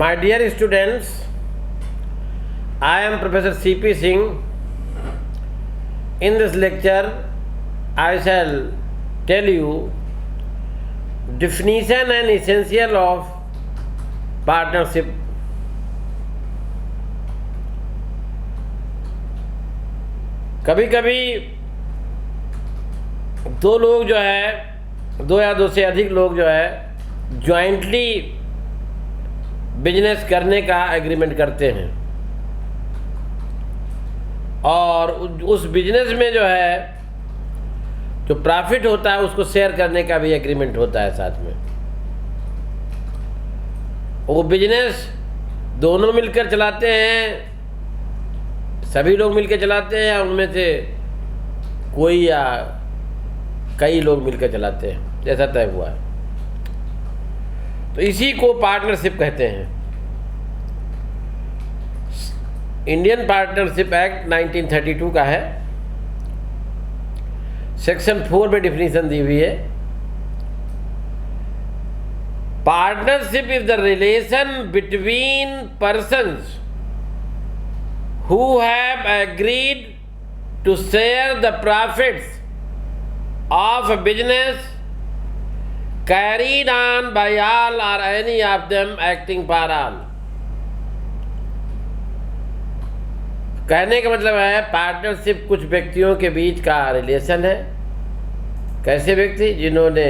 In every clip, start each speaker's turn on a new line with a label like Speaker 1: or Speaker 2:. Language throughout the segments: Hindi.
Speaker 1: My dear students, I am Professor C.P. Singh. In this lecture, I shall tell you definition and essential of partnership. कभी कभी दो लोग जो है, दो या दो से अधिक लोग जो है जॉइंटली बिजनेस करने का एग्रीमेंट करते हैं और उस बिजनेस में जो है जो प्रॉफिट होता है उसको शेयर करने का भी एग्रीमेंट होता है साथ में। वो बिजनेस दोनों मिलकर चलाते हैं, सभी लोग मिलकर चलाते हैं या उनमें से कोई या कई लोग मिलकर चलाते हैं, जैसा तय हुआ है। तो इसी को पार्टनरशिप कहते हैं। इंडियन पार्टनरशिप एक्ट 1932 का है, सेक्शन 4 में डिफिनीशन दी हुई है। Partnership is the relation between persons who have agreed to share the profits of a business carried on by all or any of them acting for all। कहने का मतलब है पार्टनरशिप कुछ व्यक्तियों के बीच का रिलेशन है। कैसे व्यक्ति? जिन्होंने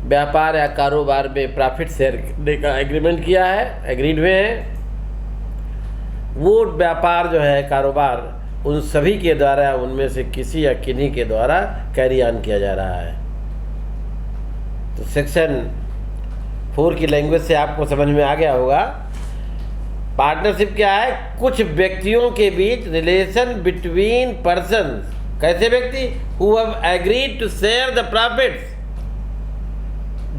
Speaker 1: व्यापार या कारोबार में प्रॉफिट शेयर करने का एग्रीमेंट किया है, एग्रीड हुए हैं। वो व्यापार जो है, कारोबार, उन सभी के द्वारा, उनमें से किसी या किन्हीं के द्वारा कैरी ऑन किया जा रहा है। तो सेक्शन 4 की लैंग्वेज से आपको समझ में आ गया होगा। पार्टनरशिप क्या है? कुछ व्यक्तियों के बीच रिलेशन बिटवीन पर्सन्स। कैसे व्यक्ति? Who have agreed to share the profits,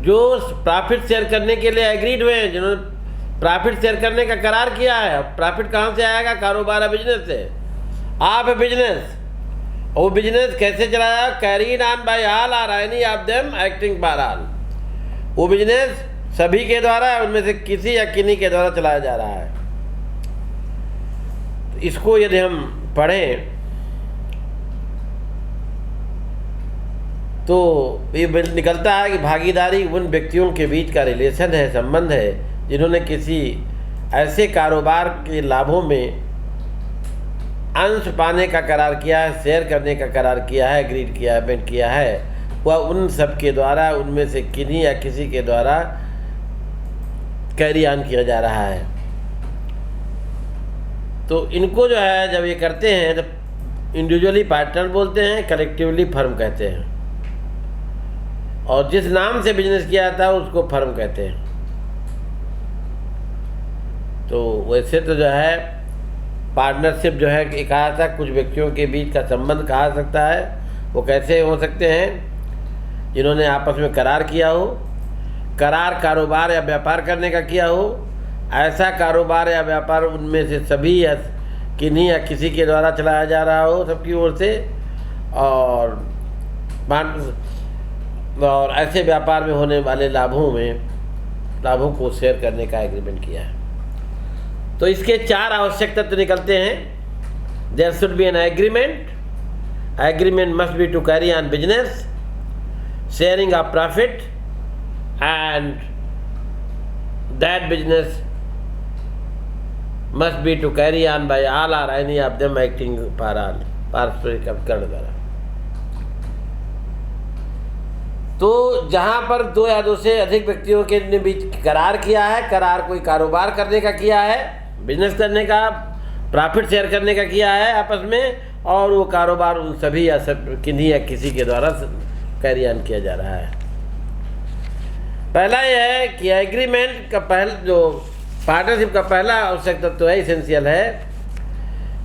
Speaker 1: जो प्रॉफिट शेयर करने के लिए एग्रीड हुए हैं, जिन्होंने प्रॉफिट शेयर करने का करार किया है। प्रॉफिट कहाँ से आएगा? कारोबार या बिजनेस से। आप बिजनेस, वो बिजनेस कैसे चलाया? Carried on by all or any of them acting for all. वो बिजनेस सभी के द्वारा, उनमें से किसी या किन्हीं के द्वारा चलाया जा रहा है। तो इसको यदि हम पढ़ें तो ये निकलता है कि भागीदारी उन व्यक्तियों के बीच का रिलेशन है, संबंध है, जिन्होंने किसी ऐसे कारोबार के लाभों में अंश पाने का करार किया है, शेयर करने का करार किया है, एग्रीड किया है, बेट किया है। वह उन सब के द्वारा, उनमें से किन्हीं या किसी के द्वारा कैरी ऑन किया जा रहा है। तो इनको जो है जब ये करते हैं तो इंडिविजुअली पार्टनर बोलते हैं, कलेक्टिवली फर्म कहते हैं, और जिस नाम से बिजनेस किया जाता है उसको फर्म कहते हैं। तो वैसे तो जो है पार्टनरशिप जो है कि कहा था कुछ व्यक्तियों के बीच का संबंध कहा सकता है। वो कैसे हो सकते हैं? जिन्होंने आपस में करार किया हो, करार कारोबार या व्यापार करने का किया हो, ऐसा कारोबार या व्यापार उनमें से सभी या किन्हीं या किसी के द्वारा चलाया जा रहा हो सबकी ओर से, और ऐसे व्यापार में होने वाले लाभों को शेयर करने का एग्रीमेंट किया है। तो इसके 4 आवश्यक तत्व निकलते हैं। There should be an agreement, agreement must be to carry on business, sharing of profit, and that business must be to carry on by all or any of them acting for all, पारस्परिक उपकरण द्वारा। तो जहाँ पर दो या दो से अधिक व्यक्तियों के बीच करार किया है, करार कोई कारोबार करने का किया है, बिजनेस करने का, प्रॉफिट शेयर करने का किया है आपस में, और वो कारोबार उन सभी या सब किन्हीं या किसी के द्वारा कैरी ऑन किया जा रहा है। पहला यह है कि एग्रीमेंट का जो पार्टनरशिप का पहला आवश्यक तत्व है, इसेंशियल है,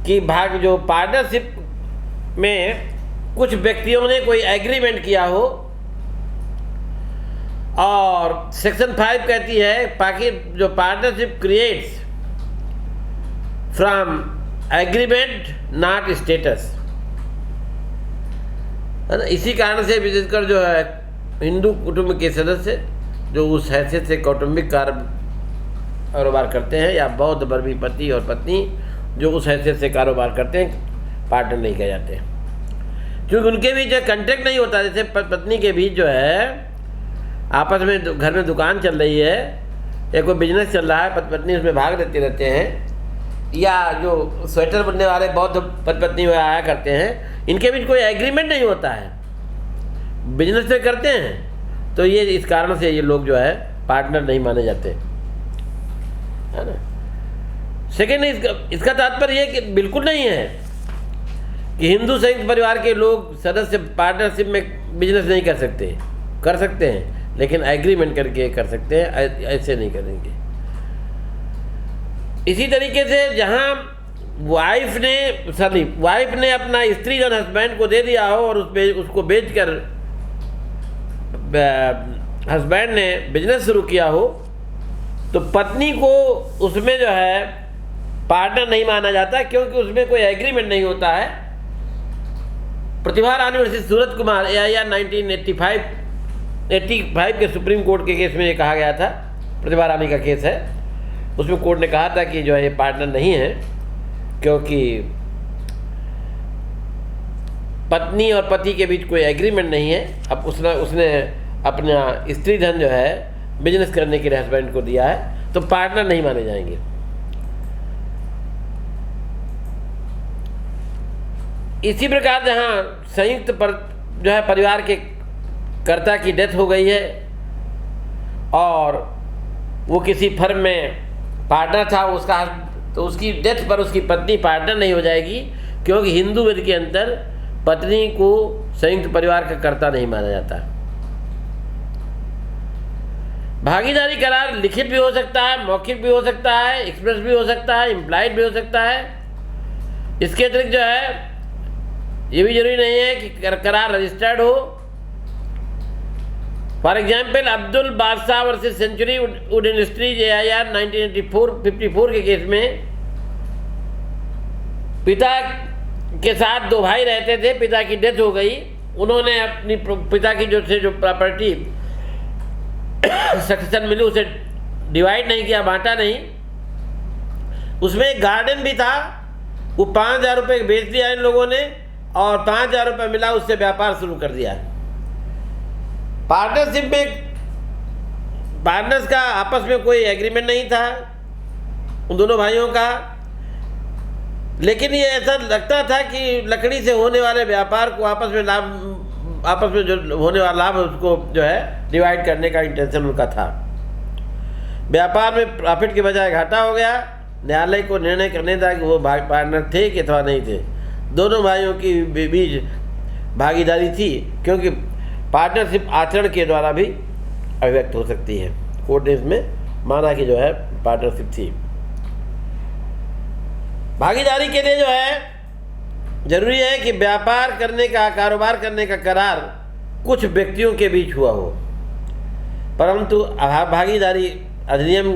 Speaker 1: कि जो पार्टनरशिप में कुछ व्यक्तियों ने कोई एग्रीमेंट किया हो, और सेक्शन 5 कहती है बाकी जो partnership creates from agreement not status, है ना। इसी कारण से विशेषकर जो है हिंदू कुटुंब के सदस्य जो उस हैसियत से कौटुंबिक कार्य कारोबार करते हैं, या बौद्ध बर्मी पति और पत्नी जो उस हैसियत से कारोबार करते हैं, पार्टनर नहीं कहे जाते, क्योंकि उनके बीच जो कंटेक्ट नहीं होता। जैसे पत्नी के बीच जो है आपस में घर में दुकान चल रही है या कोई बिजनेस चल रहा है, पत्नी उसमें भाग लेते रहते हैं, या जो स्वेटर बनने वाले बौद्ध पत्नी वह आया करते हैं, इनके बीच कोई एग्रीमेंट नहीं होता है, बिजनेस पे करते हैं, तो ये इस कारण से ये लोग जो है पार्टनर नहीं माने जाते, है ना। सेकेंड, इसका तात्पर्य ये कि बिल्कुल नहीं है कि हिंदू संयुक्त परिवार के लोग सदस्य पार्टनरशिप में बिजनेस नहीं कर सकते, कर सकते हैं, लेकिन एग्रीमेंट करके कर सकते हैं, ऐसे नहीं करेंगे। इसी तरीके से जहाँ वाइफ ने अपना स्त्री धन हस्बैंड को दे दिया हो और उसको बेचकर हस्बैंड ने बिजनेस शुरू किया हो, तो पत्नी को उसमें जो है पार्टनर नहीं माना जाता, क्योंकि उसमें कोई एग्रीमेंट नहीं होता है। प्रतिभा रानी वर्सेस सूरत कुमार AIR 1985 के सुप्रीम कोर्ट के केस में ये कहा गया था, प्रतिभा रानी का केस है, उसमें कोर्ट ने कहा था कि जो है ये पार्टनर नहीं है, क्योंकि पत्नी और पति के बीच कोई एग्रीमेंट नहीं है। अब उसने अपना स्त्री धन जो है बिजनेस करने के लिए हस्बैंड को दिया है, तो पार्टनर नहीं माने जाएंगे। इसी प्रकार जहाँ संयुक्त जो है परिवार के कर्ता की डेथ हो गई है और वो किसी फर्म में पार्टनर था उसका, तो उसकी डेथ पर उसकी पत्नी पार्टनर नहीं हो जाएगी, क्योंकि हिंदू वेद के अंदर पत्नी को संयुक्त परिवार का कर्ता नहीं माना जाता। भागीदारी करार लिखित भी हो सकता है, मौखिक भी हो सकता है, एक्सप्रेस भी हो सकता है, इम्प्लाइड भी हो सकता है। इसके अतिरिक्त जो है ये भी जरूरी नहीं है कि करार रजिस्टर्ड हो। For example, Abdul Badshah versus Century Wood Industries AIR 1954 के केस में पिता के साथ दो भाई रहते थे, पिता की डेथ हो गई, उन्होंने अपनी पिता की जो प्रॉपर्टी सक्सेशन मिली उसे डिवाइड नहीं किया, बांटा नहीं। उसमें एक गार्डन भी था, वो 5,000 रुपये बेच दिया इन लोगों ने और 5,000 रुपये मिला, उससे व्यापार शुरू कर दिया। पार्टनरशिप में पार्टनर्स का आपस में कोई एग्रीमेंट नहीं था उन दोनों भाइयों का, लेकिन ये ऐसा लगता था कि लकड़ी से होने वाले व्यापार को आपस में जो होने वाला लाभ उसको जो है डिवाइड करने का इंटेंशन उनका था। व्यापार में प्रॉफिट के बजाय घाटा हो गया। न्यायालय को निर्णय करने था कि वो पार्टनर थे कि अथवा नहीं थे। दोनों भाइयों की बीच भागीदारी थी, क्योंकि पार्टनरशिप आचरण के द्वारा भी अभिव्यक्त हो सकती है। कोर्ट ने इसमें माना कि जो है पार्टनरशिप थी। भागीदारी के लिए जो है जरूरी है कि व्यापार करने का, कारोबार करने का करार कुछ व्यक्तियों के बीच हुआ हो, परंतु भागीदारी अधिनियम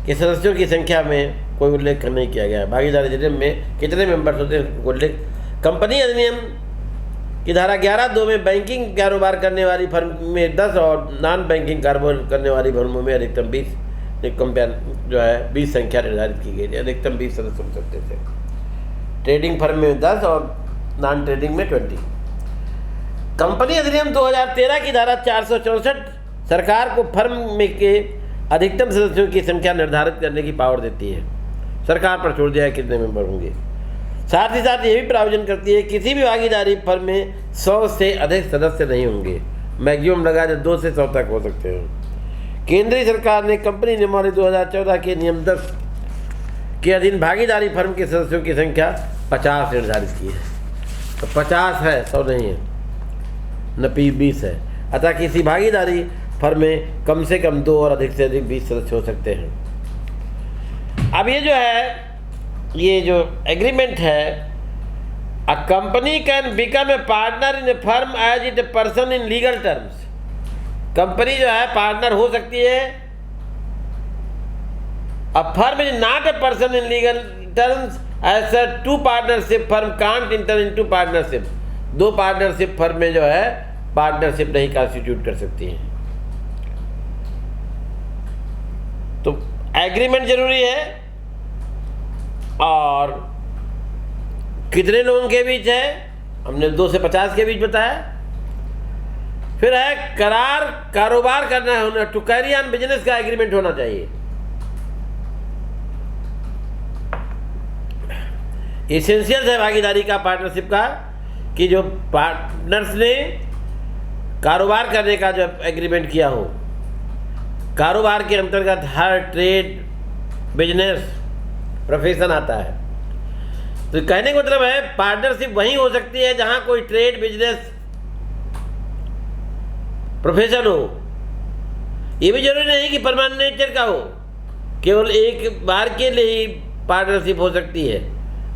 Speaker 1: के सदस्यों की संख्या में कोई उल्लेख नहीं किया गया है। भागीदारी अधिनियम में कितने मेंबर्स होते हैं उल्लेख। कंपनी अधिनियम की धारा 11(2) में बैंकिंग कारोबार करने वाली फर्म में 10 और नॉन बैंकिंग कारोबार करने वाली फर्मों में अधिकतम 20 संख्या निर्धारित की गई थी। अधिकतम 20 सदस्य हो सकते थे। ट्रेडिंग फर्म में 10 और नॉन ट्रेडिंग में 20। कंपनी अधिनियम 2013 की धारा 464 सरकार को फर्म में के अधिकतम सदस्यों की संख्या निर्धारित करने की पावर देती है। सरकार पर छोड़ दिया है कितने मेंबर होंगे। साथ ही साथ ये भी प्रावधान करती है किसी भी भागीदारी फर्म में 100 से अधिक सदस्य नहीं होंगे। मैक्सिमम लगा जो 2 से 100 तक हो सकते हैं। केंद्रीय सरकार ने कंपनी नियमावली 2014 के नियम 10 के अधीन भागीदारी फर्म के सदस्यों की संख्या 50 निर्धारित की है। तो 50 है, 100 नहीं है, न 20 है। अतः किसी भागीदारी फर्म में कम से कम 2 और अधिक से अधिक 20 सदस्य हो सकते हैं। अब ये जो है, ये जो एग्रीमेंट है, a company can become a partner in a firm as it a person in legal terms. Company जो है पार्टनर हो सकती है। A firm is not a person in legal terms as a two partnership firm can't enter into partnership. 2 partnership firm में जो है पार्टनरशिप नहीं कॉन्स्टिट्यूट कर सकती है। तो एग्रीमेंट जरूरी है और कितने लोगों के बीच है, हमने 2 से 50 के बीच बताया। फिर है करार, कारोबार करना है, टू कैरी ऑन बिजनेस का एग्रीमेंट होना चाहिए। एसेंशियल है भागीदारी का, पार्टनरशिप का, कि जो पार्टनर्स ने कारोबार करने का जो एग्रीमेंट किया हो। कारोबार के अंतर्गत हर ट्रेड, बिजनेस, प्रोफेशन आता है। तो कहने का मतलब है पार्टनरशिप वहीं हो सकती है जहां कोई ट्रेड, बिजनेस, प्रोफेशन हो। ये भी जरूरी नहीं कि परमानेंट नेचर का हो, केवल एक बार के लिए ही पार्टनरशिप हो सकती है।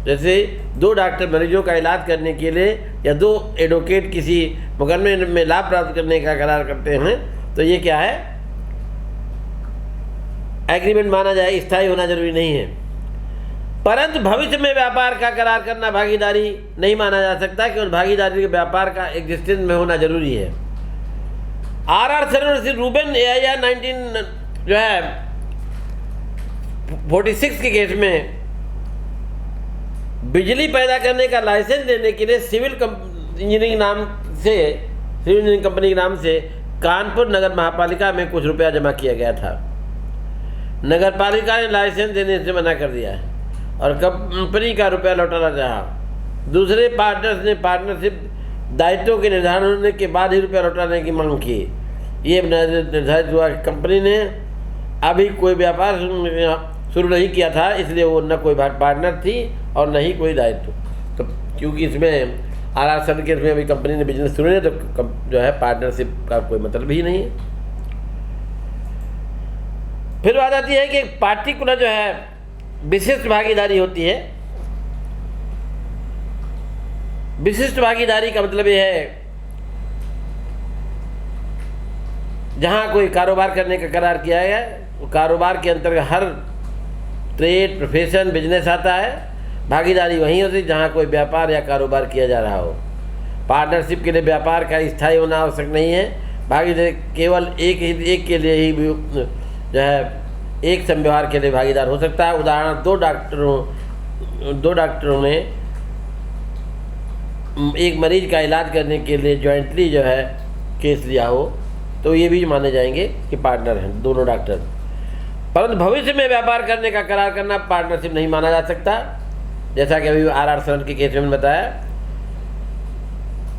Speaker 1: जैसे 2 डॉक्टर मरीजों का इलाज करने के लिए या 2 एडवोकेट किसी मुकदमे में लाभ प्राप्त करने का करार करते हैं, तो ये क्या है, एग्रीमेंट माना जाए, स्थायी होना जरूरी नहीं है। परंतु भविष्य में व्यापार का करार करना भागीदारी नहीं माना जा सकता, केवल भागीदारी के व्यापार का एग्जिस्टेंस में होना जरूरी है। आर शरण रूबेन या 19 जो है 46 के केस में बिजली पैदा करने का लाइसेंस देने के लिए सिविल इंजीनियरिंग कंपनी के नाम से कानपुर नगर महापालिका में कुछ रुपया जमा किया गया था। नगर पालिका ने लाइसेंस देने से मना कर दिया और कंपनी का रुपया लौटाना चाहा। दूसरे पार्टनर्स ने पार्टनरशिप दायित्वों के निर्धारण होने के बाद ही रुपया लौटाने की मांग की। ये निर्धारित हुआ कि कंपनी ने अभी कोई व्यापार शुरू नहीं किया था, इसलिए वो न कोई पार्टनर थी और न ही कोई दायित्व। तो क्योंकि इसमें आरक्षण के इसमें अभी कंपनी ने बिजनेस शुरू नहीं, तो जो है पार्टनरशिप का कोई मतलब ही नहीं है। फिर बात आती है कि एक पार्टिकुलर जो है विशिष्ट भागीदारी होती है। विशिष्ट भागीदारी का मतलब यह है जहां कोई कारोबार करने का करार किया गया, कारोबार के अंतर्गत हर ट्रेड, प्रोफेशन, बिजनेस आता है। भागीदारी वहीं होती है जहां कोई व्यापार या कारोबार किया जा रहा हो। पार्टनरशिप के लिए व्यापार का स्थायी होना आवश्यक नहीं है। भागीदारी केवल एक के लिए ही जो है एक संव्यवहार के लिए भागीदार हो सकता है। उदाहरण 2 डॉक्टरों ने एक मरीज का इलाज करने के लिए जॉइंटली जो है केस लिया हो, तो ये भी माने जाएंगे कि पार्टनर हैं दोनों डॉक्टर। परंतु भविष्य में व्यापार करने का करार करना पार्टनरशिप नहीं माना जा सकता, जैसा कि अभी आर शरण के केस में बताया।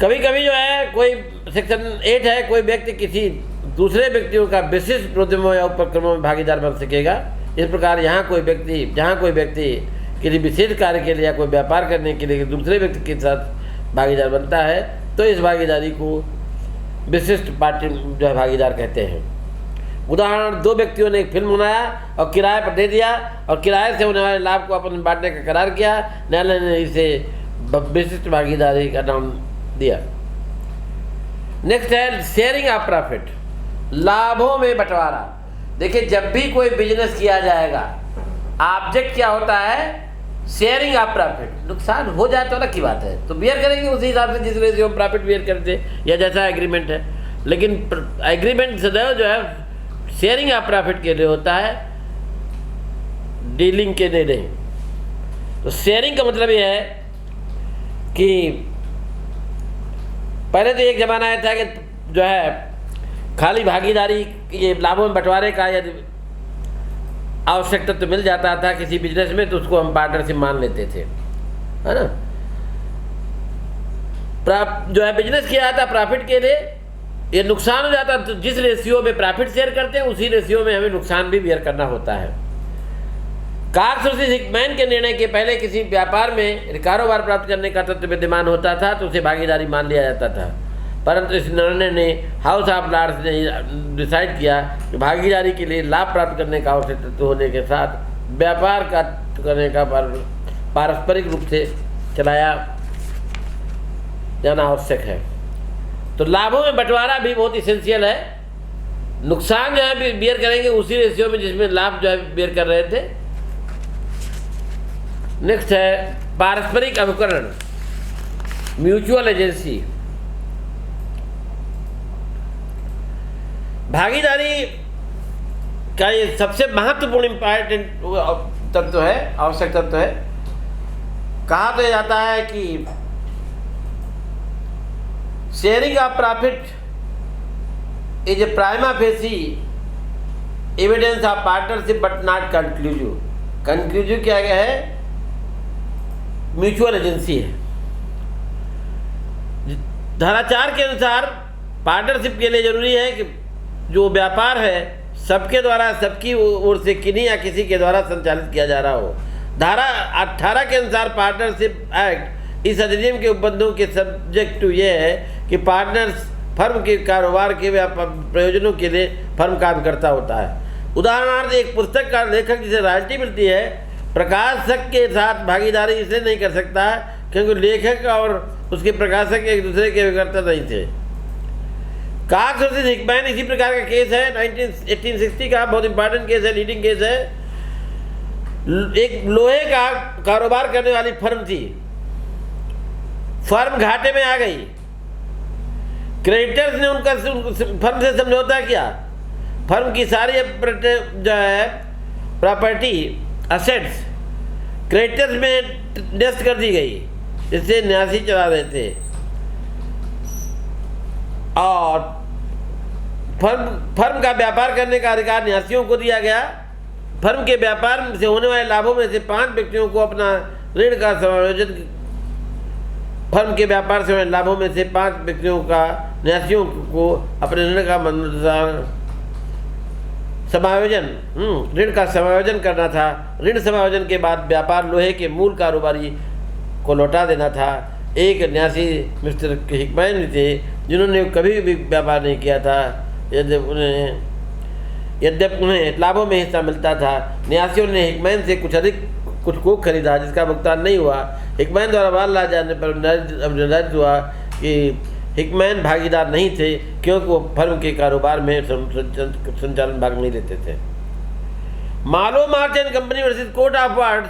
Speaker 1: कभी कभी जो है कोई सेक्शन 8 है, कोई व्यक्ति किसी दूसरे व्यक्तियों का विशिष्ट उद्यमों या उपक्रमों में भागीदार बन सकेगा। इस प्रकार जहाँ कोई व्यक्ति किसी विशेष कार्य के लिए या कोई व्यापार करने के लिए दूसरे व्यक्ति के साथ भागीदार बनता है, तो इस भागीदारी को विशिष्ट पार्टी जो है भागीदार कहते हैं। उदाहरण 2 व्यक्तियों ने एक फिल्म बनाया और किराए पर दे दिया और किराए से होने वाले लाभ को अपन बांटने का करार किया। न्यायालय ने इसे विशिष्ट भागीदारी का नाम दिया। नेक्स्ट है शेयरिंग ऑफ प्रॉफिट, लाभों में बंटवारा। देखिए, जब भी कोई बिजनेस किया जाएगा, ऑब्जेक्ट क्या होता है, शेयरिंग ऑफ प्रॉफिट। नुकसान हो जाए तो अलग की बात है, तो बियर करेंगे उसी हिसाब से जिस रेशियो में प्रॉफिट बियर करते या जैसा एग्रीमेंट है। लेकिन एग्रीमेंट सदैव जो है शेयरिंग ऑफ प्रॉफिट के लिए होता है, डीलिंग के लिए नहीं। तो शेयरिंग का मतलब यह है कि पहले तो एक जमाना आया था कि जो है खाली भागीदारी, ये लाभों में बंटवारे का यदि आवश्यकता तो मिल जाता था किसी बिजनेस में, तो उसको हम पार्टनरशिप मान लेते थे, है ना। जो है बिजनेस किया जाता प्रॉफिट के लिए, ये नुकसान हो जाता तो जिस रेशियो में प्रॉफिट शेयर करते हैं उसी रेशियो में हमें नुकसान भी बेयर करना होता है। कार्सोसिस हिकमैन के निर्णय के पहले किसी व्यापार में कारोबार प्राप्त करने का तत्व विद्यमान होता था तो उसे भागीदारी मान लिया जाता था। परंतु इस निर्णय ने हाउस ऑफ लॉर्ड्स ने डिसाइड किया कि भागीदारी के लिए लाभ प्राप्त करने का आवश्यक तत्व होने के साथ व्यापार का करने का पारस्परिक रूप से चलाया जाना आवश्यक है। तो लाभों में बंटवारा भी बहुत इसेंशियल है। नुकसान जो है बियर करेंगे उसी रेशियो में जिसमें लाभ जो है बियर कर रहे थे। नेक्स्ट है पारस्परिक अनुकरण, म्यूचुअल एजेंसी। भागीदारी का ये सबसे महत्वपूर्ण इम्पॉर्टेंट तत्व है, आवश्यक तत्व है। कहा तो जाता है कि sharing of profit is a prima facie evidence of partnership but not conclusive. Conclusive क्या है? म्यूचुअल एजेंसी है। धारा 4 के अनुसार पार्टनरशिप के लिए जरूरी है कि जो व्यापार है सबके द्वारा, सबकी ओर से किन्हीं या किसी के द्वारा संचालित किया जा रहा हो। धारा 18 के अनुसार पार्टनरशिप एक्ट इस अधिनियम के उपबंधों के सब्जेक्ट टू ये है कि पार्टनर्स फर्म के कारोबार के प्रयोजनों के लिए फर्म काम करता होता है। उदाहरणार्थ, एक पुस्तक का लेखक जिसे रॉयल्टी मिलती है, प्रकाशक के साथ भागीदारी इसलिए नहीं कर सकता क्योंकि लेखक और उसके प्रकाशक एक दूसरे के विक्रेता नहीं थे। कॉक्स वर्सेस हिकमैन इसी प्रकार का केस है, 1860 का बहुत इंपॉर्टेंट केस है, लीडिंग केस है। एक लोहे का कारोबार करने वाली फर्म थी, फर्म घाटे में आ गई। क्रेडिटर्स ने उनका फर्म से समझौता किया, फर्म की सारी जो है प्रॉपर्टी असेट्स क्रेडिटर्स में नेस्ट कर दी गई, जिससे न्यासी चला रहे थे, और फर्म का व्यापार करने का अधिकार न्यासियों को दिया गया। फर्म के व्यापार से होने वाले लाभों में से 5 व्यक्तियों को अपना ऋण का समायोजन, फर्म के व्यापार से होने लाभों में से 5 व्यक्तियों का न्यासियों को अपने ऋण का समायोजन, ऋण का समायोजन करना था। ऋण समायोजन के बाद व्यापार लोहे के मूल कारोबारी को लौटा देना था। एक न्यासी मिस्टर हिकमैन थे जिन्होंने कभी भी व्यापार नहीं किया था, यद्यपि उन्हें लाभों में हिस्सा मिलता था। न्यासियों ने हिकमैन से कुछ को खरीदा जिसका भुगतान नहीं हुआ। हिकमैन द्वारा बाहर ला जाने पर निर्धारित हुआ कि हिकमैन भागीदार नहीं थे क्योंकि वो फर्म के कारोबार में संचालन भाग नहीं लेते थे। Mollwo March and company versus court of wards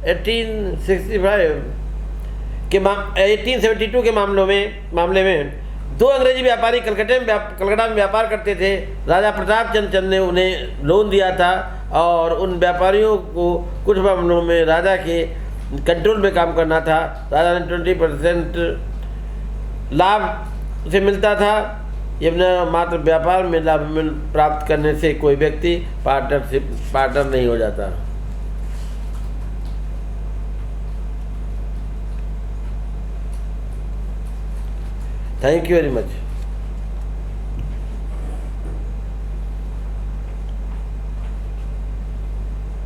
Speaker 1: 1872 के मामले में 2 अंग्रेजी व्यापारी कलकत्ता में व्यापार करते थे। राजा प्रताप चंद ने उन्हें लोन दिया था और उन व्यापारियों को कुछ मामलों में राजा के कंट्रोल में काम करना था। राजा ने 20% लाभ से मिलता था। यह मात्र व्यापार में लाभ प्राप्त करने से कोई व्यक्ति पार्टनर नहीं हो जाता। Thank you very much.